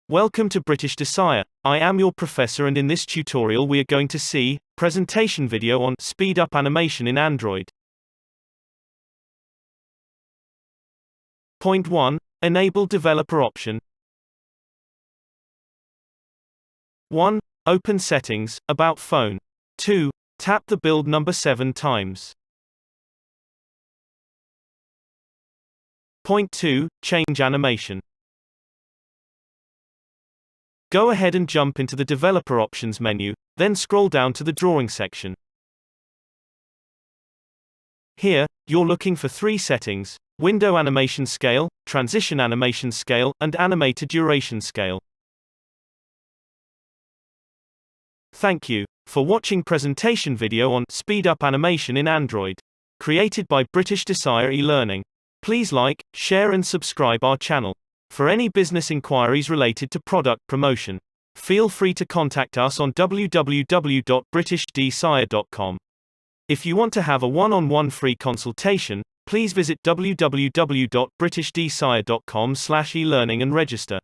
Welcome to British Desire. I am your professor, and in this tutorial we are going to see presentation video on speed up animation in Android. Point 1. Enable developer option. 1. Open settings, about phone. 2. Tap the build number 7 times. Point 2. Change animation. Go ahead and jump into the Developer Options menu, then scroll down to the Drawing section. Here, you're looking for 3 settings: Window Animation Scale, Transition Animation Scale, and Animator Duration Scale. Thank you for watching presentation video on Speed Up Animation in Android, created by British Desire eLearning. Please like, share and subscribe our channel. For any business inquiries related to product promotion, feel free to contact us on www.britishdesire.com. If you want to have a one-on-one free consultation, please visit www.britishdesire.com/elearning and register.